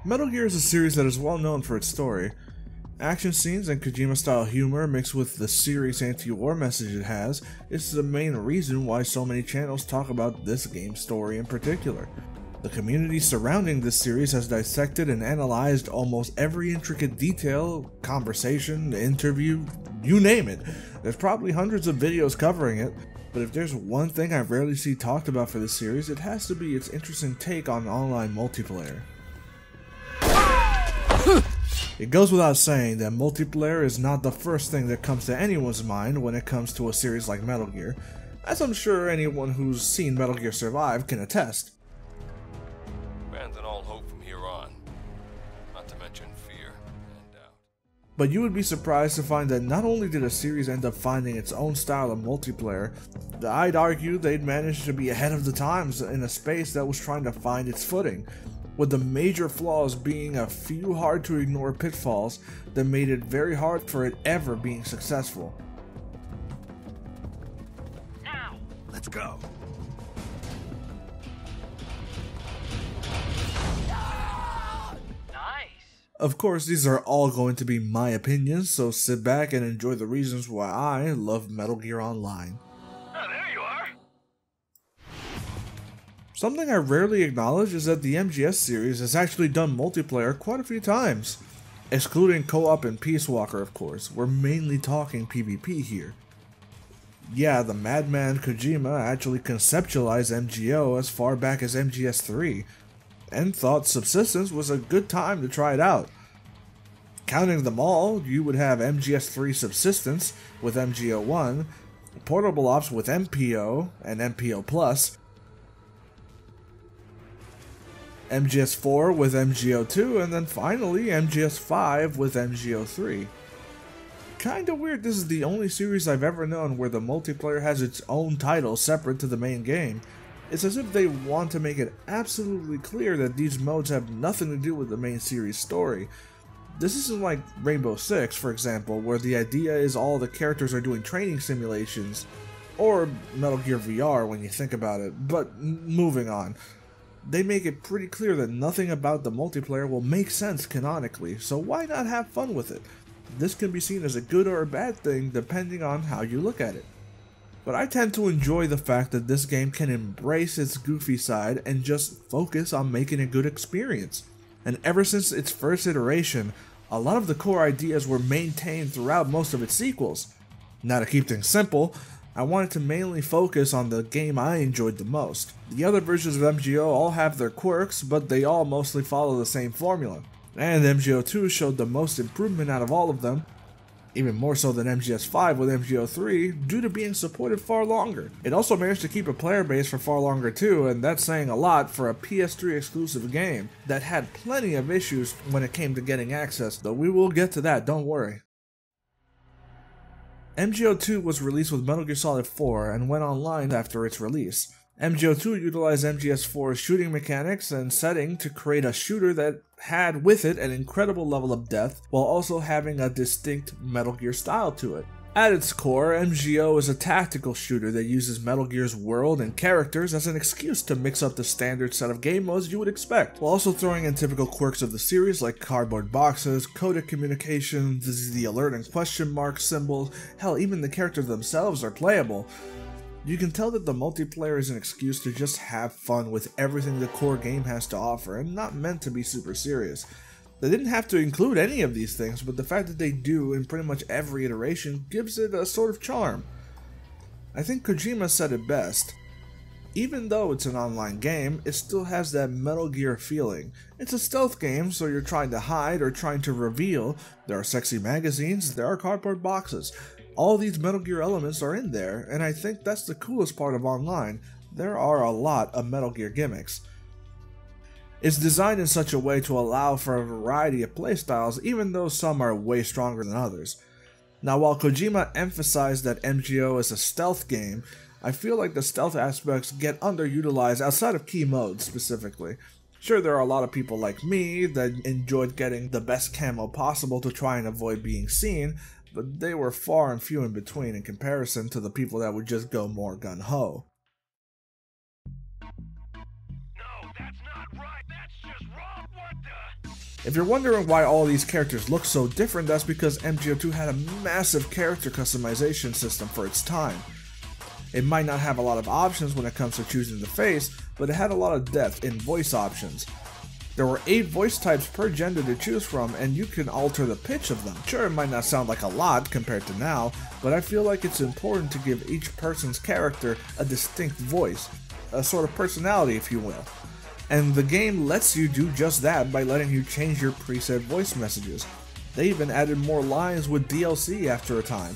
Metal Gear is a series that is well known for its story. Action scenes and Kojima-style humor mixed with the serious anti-war message it has is the main reason why so many channels talk about this game's story in particular. The community surrounding this series has dissected and analyzed almost every intricate detail, conversation, interview, you name it. There's probably hundreds of videos covering it, but if there's one thing I rarely see talked about for this series, it has to be its interesting take on online multiplayer. It goes without saying that multiplayer is not the first thing that comes to anyone's mind when it comes to a series like Metal Gear, as I'm sure anyone who's seen Metal Gear Survive can attest. Abandon all hope from here on, not to mention fear and doubt. But you would be surprised to find that not only did a series end up finding its own style of multiplayer, I'd argue they'd managed to be ahead of the times in a space that was trying to find its footing, with the major flaws being a few hard to ignore pitfalls that made it very hard for it ever being successful. Now, Let's go. nice. Of course, these are all going to be my opinions, so sit back and enjoy the reasons why I love Metal Gear Online. Oh, there you are. Something I rarely acknowledge is that the MGS series has actually done multiplayer quite a few times. Excluding co-op and Peace Walker, of course, we're mainly talking PvP here. Yeah, the madman Kojima actually conceptualized MGO as far back as MGS3, and thought Subsistence was a good time to try it out. Counting them all, you would have MGS3 Subsistence with MGO1, Portable Ops with MPO and MPO Plus, MGS4 with MGO2, and then finally MGS5 with MGO3. Kinda weird this is the only series I've ever known where the multiplayer has its own title separate to the main game. It's as if they want to make it absolutely clear that these modes have nothing to do with the main series story. This isn't like Rainbow Six, for example, where the idea is all the characters are doing training simulations, or Metal Gear VR when you think about it, but moving on. They make it pretty clear that nothing about the multiplayer will make sense canonically, so why not have fun with it? This can be seen as a good or a bad thing depending on how you look at it. But I tend to enjoy the fact that this game can embrace its goofy side and just focus on making a good experience. And ever since its first iteration, a lot of the core ideas were maintained throughout most of its sequels. Now, to keep things simple, I wanted to mainly focus on the game I enjoyed the most. The other versions of MGO all have their quirks, but they all mostly follow the same formula. And MGO2 showed the most improvement out of all of them, even more so than MGS5 with MGO3, due to being supported far longer. It also managed to keep a player base for far longer too, and that's saying a lot for a PS3 exclusive game that had plenty of issues when it came to getting access, though we will get to that, don't worry. MGO2 was released with Metal Gear Solid 4 and went online after its release. MGO2 utilized MGS4's shooting mechanics and setting to create a shooter that had with it an incredible level of depth while also having a distinct Metal Gear style to it. At its core, MGO is a tactical shooter that uses Metal Gear's world and characters as an excuse to mix up the standard set of game modes you would expect, while also throwing in typical quirks of the series like cardboard boxes, codec communication, the alert and question mark symbols, hell, even the characters themselves are playable. You can tell that the multiplayer is an excuse to just have fun with everything the core game has to offer and not meant to be super serious. They didn't have to include any of these things, but the fact that they do in pretty much every iteration gives it a sort of charm. I think Kojima said it best. Even though it's an online game, it still has that Metal Gear feeling. It's a stealth game, so you're trying to hide or trying to reveal. There are sexy magazines, there are cardboard boxes. All these Metal Gear elements are in there, and I think that's the coolest part of online. There are a lot of Metal Gear gimmicks. It's designed in such a way to allow for a variety of playstyles, even though some are way stronger than others. Now, while Kojima emphasized that MGO is a stealth game, I feel like the stealth aspects get underutilized outside of key modes specifically. Sure, there are a lot of people like me that enjoyed getting the best camo possible to try and avoid being seen, but they were far and few in between in comparison to the people that would just go more gun-ho. No, that's not right. That's just wrong. What the? If you're wondering why all these characters look so different, that's because MGO2 had a massive character customization system for its time. It might not have a lot of options when it comes to choosing the face, but it had a lot of depth in voice options. There were 8 voice types per gender to choose from, and you can alter the pitch of them. Sure, it might not sound like a lot compared to now, but I feel like it's important to give each person's character a distinct voice, a sort of personality if you will. And the game lets you do just that by letting you change your preset voice messages. They even added more lines with DLC after a time.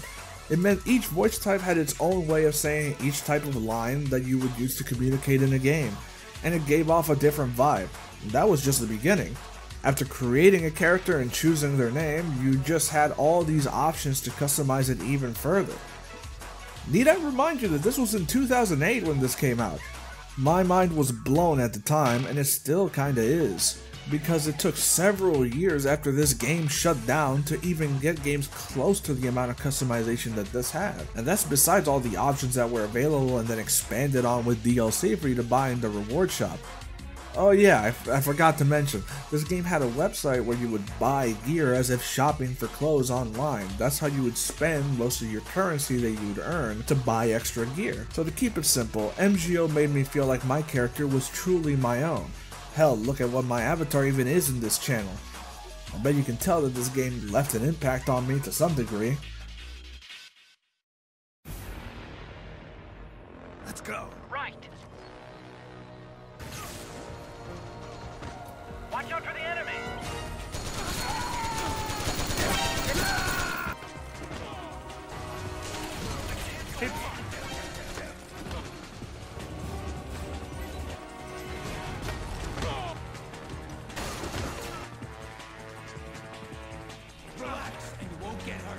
It meant each voice type had its own way of saying each type of line that you would use to communicate in a game, and it gave off a different vibe. That was just the beginning. After creating a character and choosing their name, you just had all these options to customize it even further. Need I remind you that this was in 2008 when this came out? My mind was blown at the time, and it still kinda is, because it took several years after this game shut down to even get games close to the amount of customization that this had. And that's besides all the options that were available and then expanded on with DLC for you to buy in the reward shop. Oh yeah, I forgot to mention, this game had a website where you would buy gear as if shopping for clothes online. That's how you would spend most of your currency that you'd earn to buy extra gear. So to keep it simple, MGO made me feel like my character was truly my own. Hell, look at what my avatar even is in this channel. I bet you can tell that this game left an impact on me to some degree. Let's go. Right. Watch out for the enemy. Relax, and you won't get hurt.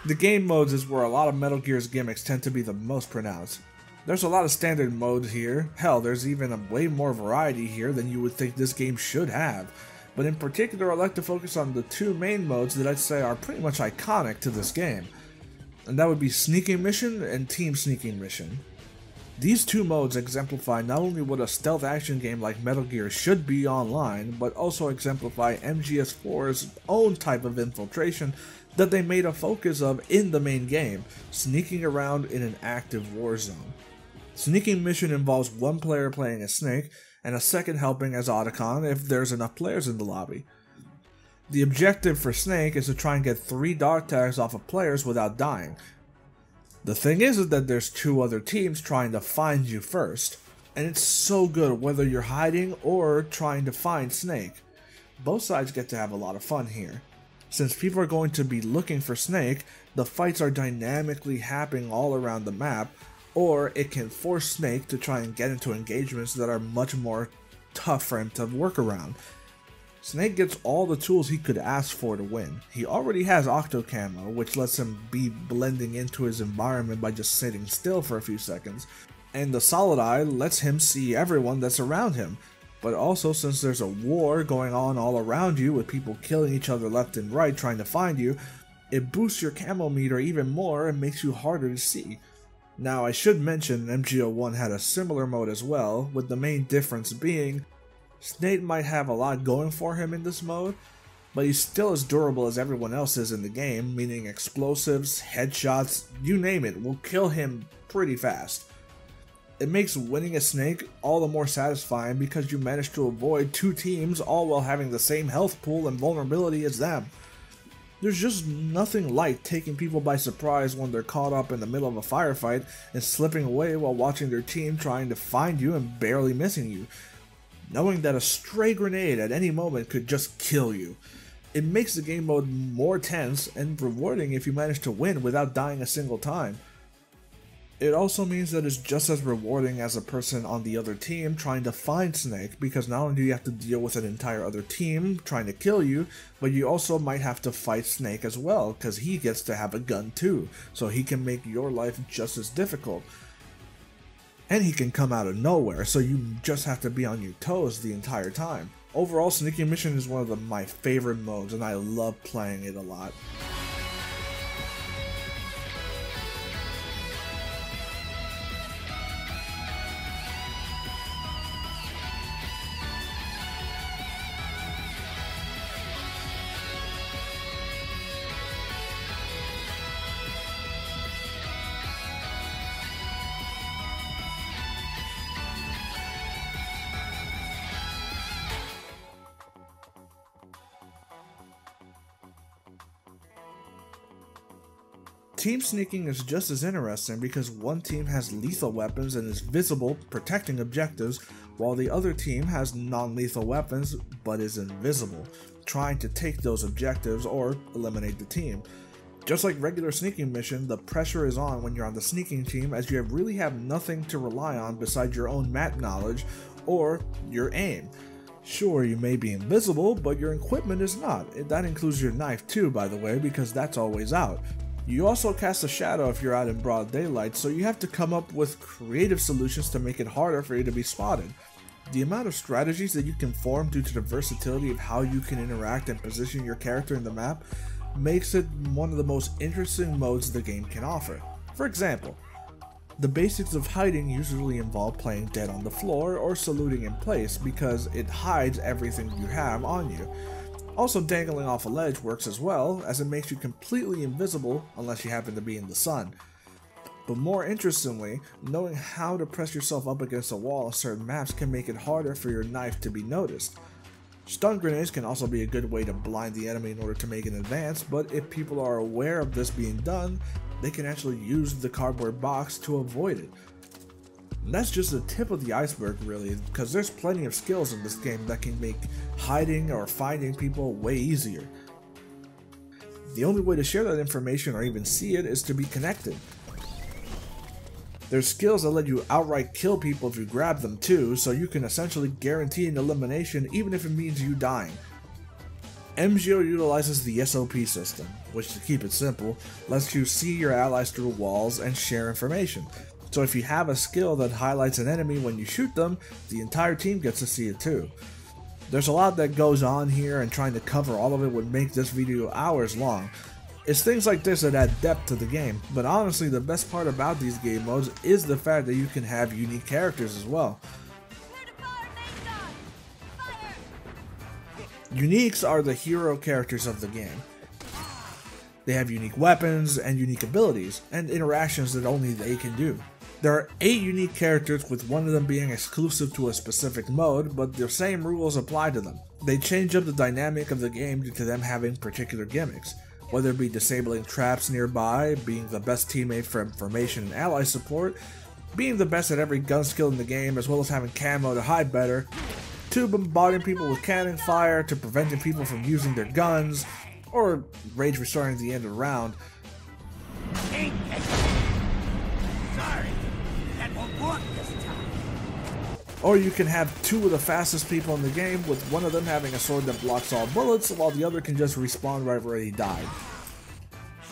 The game modes is where a lot of Metal Gear's gimmicks tend to be the most pronounced. There's a lot of standard modes here, hell there's even a way more variety here than you would think this game should have, but in particular I like to focus on the 2 main modes that I'd say are pretty much iconic to this game, and that would be Sneaking Mission and Team Sneaking Mission. These 2 modes exemplify not only what a stealth action game like Metal Gear should be online, but also exemplify MGS4's own type of infiltration that they made a focus of in the main game, sneaking around in an active war zone. Sneaking Mission involves one player playing as Snake, and a second helping as Otacon if there's enough players in the lobby. The objective for Snake is to try and get 3 dog tags off of players without dying. The thing is that there's 2 other teams trying to find you first, and it's so good whether you're hiding or trying to find Snake. Both sides get to have a lot of fun here. Since people are going to be looking for Snake, the fights are dynamically happening all around the map, or it can force Snake to try and get into engagements that are much more tough for him to work around. Snake gets all the tools he could ask for to win. He already has Octo Camo, which lets him be blending into his environment by just sitting still for a few seconds, and the Solid Eye lets him see everyone that's around him. But also, since there's a war going on all around you with people killing each other left and right trying to find you, it boosts your camo meter even more and makes you harder to see. Now I should mention MGO1 had a similar mode as well, with the main difference being Snake might have a lot going for him in this mode, but he's still as durable as everyone else is in the game, meaning explosives, headshots, you name it, will kill him pretty fast. It makes winning a Snake all the more satisfying because you manage to avoid 2 teams all while having the same health pool and vulnerability as them. There's just nothing like taking people by surprise when they're caught up in the middle of a firefight and slipping away while watching their team trying to find you and barely missing you, knowing that a stray grenade at any moment could just kill you. It makes the game mode more tense and rewarding if you manage to win without dying a single time. It also means that it's just as rewarding as a person on the other team trying to find Snake, because not only do you have to deal with an entire other team trying to kill you, but you also might have to fight Snake as well, because he gets to have a gun too, so he can make your life just as difficult. And he can come out of nowhere, so you just have to be on your toes the entire time. Overall, Sneaking Mission is one of my favorite modes, and I love playing it a lot. Team sneaking is just as interesting because one team has lethal weapons and is visible, protecting objectives, while the other team has non-lethal weapons but is invisible, trying to take those objectives or eliminate the team. Just like regular sneaking mission, the pressure is on when you're on the sneaking team, as you really have nothing to rely on besides your own map knowledge or your aim. Sure, you may be invisible, but your equipment is not. That includes your knife too, by the way, because that's always out. You also cast a shadow if you're out in broad daylight, so you have to come up with creative solutions to make it harder for you to be spotted. The amount of strategies that you can form due to the versatility of how you can interact and position your character in the map makes it one of the most interesting modes the game can offer. For example, the basics of hiding usually involve playing dead on the floor or saluting in place because it hides everything you have on you. Also, dangling off a ledge works as well, as it makes you completely invisible unless you happen to be in the sun. But more interestingly, knowing how to press yourself up against a wall on certain maps can make it harder for your knife to be noticed. Stun grenades can also be a good way to blind the enemy in order to make an advance, but if people are aware of this being done, they can actually use the cardboard box to avoid it. And that's just the tip of the iceberg really, because there's plenty of skills in this game that can make hiding or finding people way easier. The only way to share that information or even see it is to be connected. There's skills that let you outright kill people if you grab them too, so you can essentially guarantee an elimination even if it means you dying. MGO utilizes the SOP system, which, to keep it simple, lets you see your allies through walls and share information. So if you have a skill that highlights an enemy when you shoot them, the entire team gets to see it too. There's a lot that goes on here, and trying to cover all of it would make this video hours long. It's things like this that add depth to the game, but honestly the best part about these game modes is the fact that you can have unique characters as well. Uniques are the hero characters of the game. They have unique weapons and unique abilities, and interactions that only they can do. There are 8 unique characters, with one of them being exclusive to a specific mode, but the same rules apply to them. They change up the dynamic of the game due to them having particular gimmicks, whether it be disabling traps nearby, being the best teammate for information and ally support, being the best at every gun skill in the game, as well as having camo to hide better, to bombarding people with cannon fire, to preventing people from using their guns, or rage restoring at the end of the round. Sorry, that won't work this time. Or you can have 2 of the fastest people in the game, with one of them having a sword that blocks all bullets, while the other can just respawn right where he died.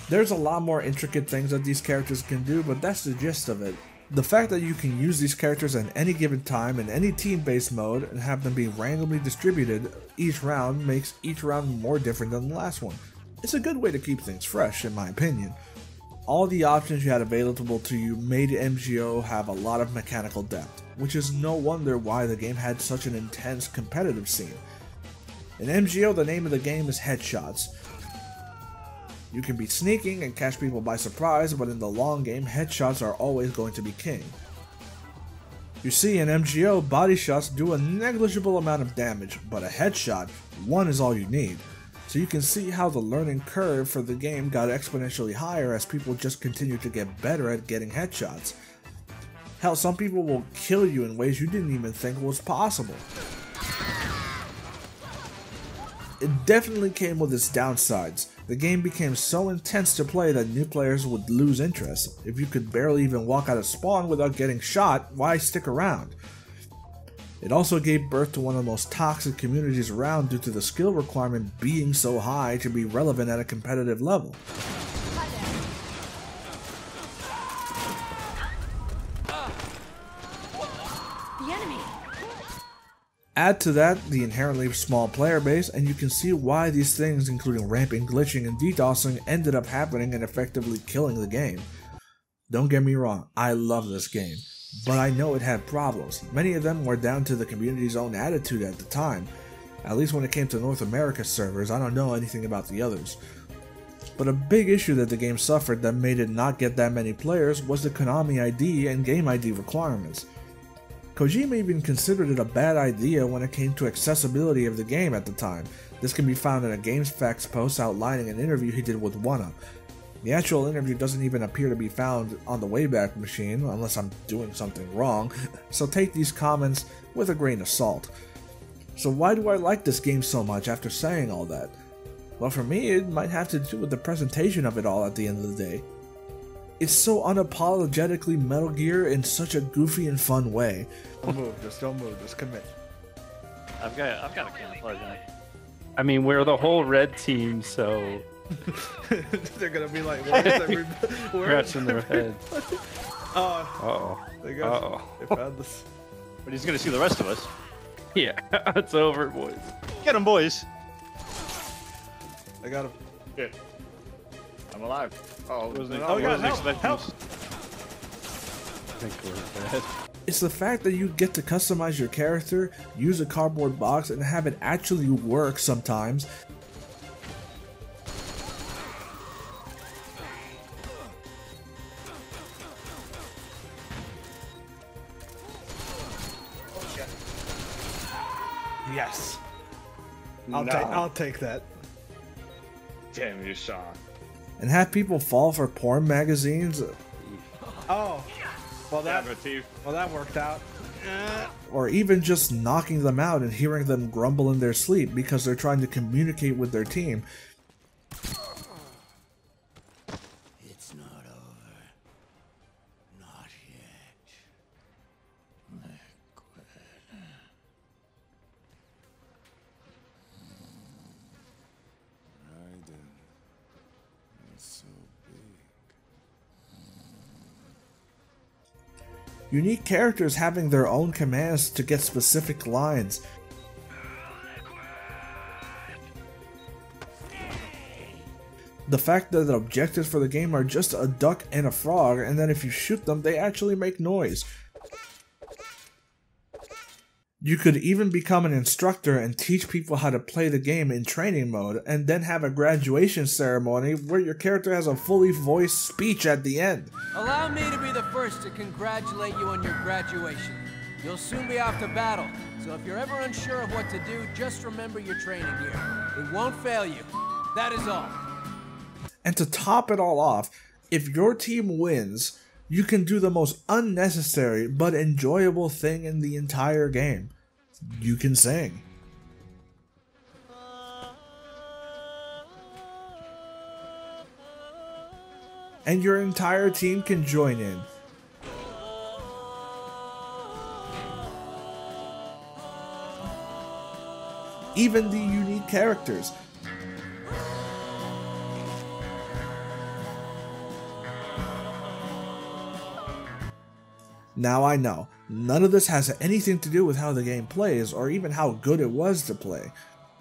There's a lot more intricate things that these characters can do, but that's the gist of it. The fact that you can use these characters at any given time in any team-based mode and have them be randomly distributed each round makes each round more different than the last one. It's a good way to keep things fresh, in my opinion. All the options you had available to you made MGO have a lot of mechanical depth, which is no wonder why the game had such an intense competitive scene. In MGO, the name of the game is headshots. You can be sneaking and catch people by surprise, but in the long game, headshots are always going to be king. You see, in MGO, body shots do a negligible amount of damage, but a headshot, 1 is all you need. So you can see how the learning curve for the game got exponentially higher as people just continue to get better at getting headshots. Hell, some people will kill you in ways you didn't even think was possible. It definitely came with its downsides. The game became so intense to play that new players would lose interest. If you could barely even walk out of spawn without getting shot, why stick around? It also gave birth to one of the most toxic communities around due to the skill requirement being so high to be relevant at a competitive level. The enemy! Add to that the inherently small player base, and you can see why these things, including ramping, glitching, and DDoSing, ended up happening and effectively killing the game. Don't get me wrong, I love this game, but I know it had problems. Many of them were down to the community's own attitude at the time. At least when it came to North America servers, I don't know anything about the others. But a big issue that the game suffered that made it not get that many players was the Konami ID and game ID requirements. Kojima even considered it a bad idea when it came to accessibility of the game at the time. This can be found in a GamesFAQs post outlining an interview he did with 1UP. The actual interview doesn't even appear to be found on the Wayback Machine, unless I'm doing something wrong, so take these comments with a grain of salt. So why do I like this game so much after saying all that? Well, for me, it might have to do with the presentation of it all at the end of the day. It's so unapologetically Metal Gear in such a goofy and fun way. Don't move, just commit. I've got a camouflage on. I mean, we're the whole red team, so They're gonna be like, where's everybody? scratching their head. Uh-oh. They found this. But he's gonna see the rest of us. Yeah, it's over, boys. Get him, boys. I got him. Shit. I'm alive. Oh, wasn't Oh god, help! I think we're dead. It's the fact that you get to customize your character, use a cardboard box, and have it actually work sometimes. Yes. I'll take that. Damn you, Sean. And have people fall for porn magazines. Oh. Well that worked out. Or even just knocking them out and hearing them grumble in their sleep because they're trying to communicate with their team. It's not over. Not yet. Liquid. Raiden. It's so big. Unique characters having their own commands to get specific lines. The fact that the objectives for the game are just a duck and a frog, and then if you shoot them, they actually make noise. You could even become an instructor and teach people how to play the game in training mode, and then have a graduation ceremony where your character has a fully voiced speech at the end. Allow me to be the first to congratulate you on your graduation. You'll soon be off to battle, so if you're ever unsure of what to do, just remember your training gear. It won't fail you. That is all. And to top it all off, if your team wins, you can do the most unnecessary but enjoyable thing in the entire game. You can sing. And your entire team can join in. Even the unique characters. Now I know, none of this has anything to do with how the game plays or even how good it was to play.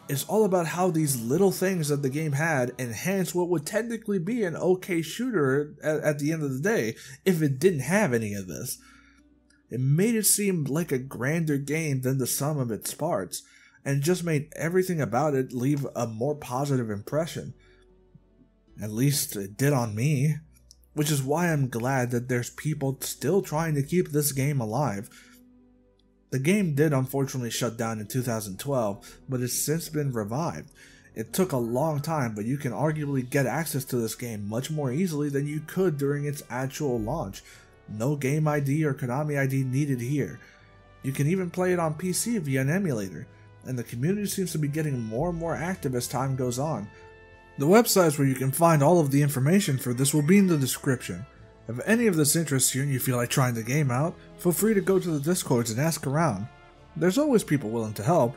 It's all about how these little things that the game had enhance what would technically be an okay shooter at the end of the day if it didn't have any of this. It made it seem like a grander game than the sum of its parts, and just made everything about it leave a more positive impression. At least it did on me. Which is why I'm glad that there's people still trying to keep this game alive. The game did unfortunately shut down in 2012, but it's since been revived. It took a long time, but you can arguably get access to this game much more easily than you could during its actual launch. No game ID or Konami ID needed here. You can even play it on PC via an emulator, and the community seems to be getting more and more active as time goes on. The websites where you can find all of the information for this will be in the description. If any of this interests you and you feel like trying the game out, feel free to go to the Discords and ask around. There's always people willing to help.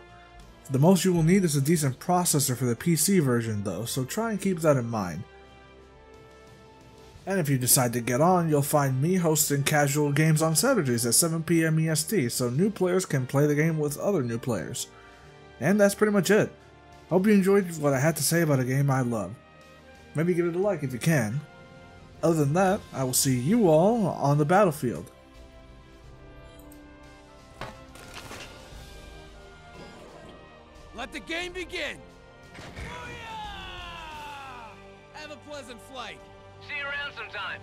The most you will need is a decent processor for the PC version though, so try and keep that in mind. And if you decide to get on, you'll find me hosting casual games on Saturdays at 7 PM EST, so new players can play the game with other new players. And that's pretty much it. Hope you enjoyed what I had to say about a game I love. Maybe give it a like if you can. Other than that, I will see you all on the battlefield. Let the game begin! Have a pleasant flight. See you around sometime.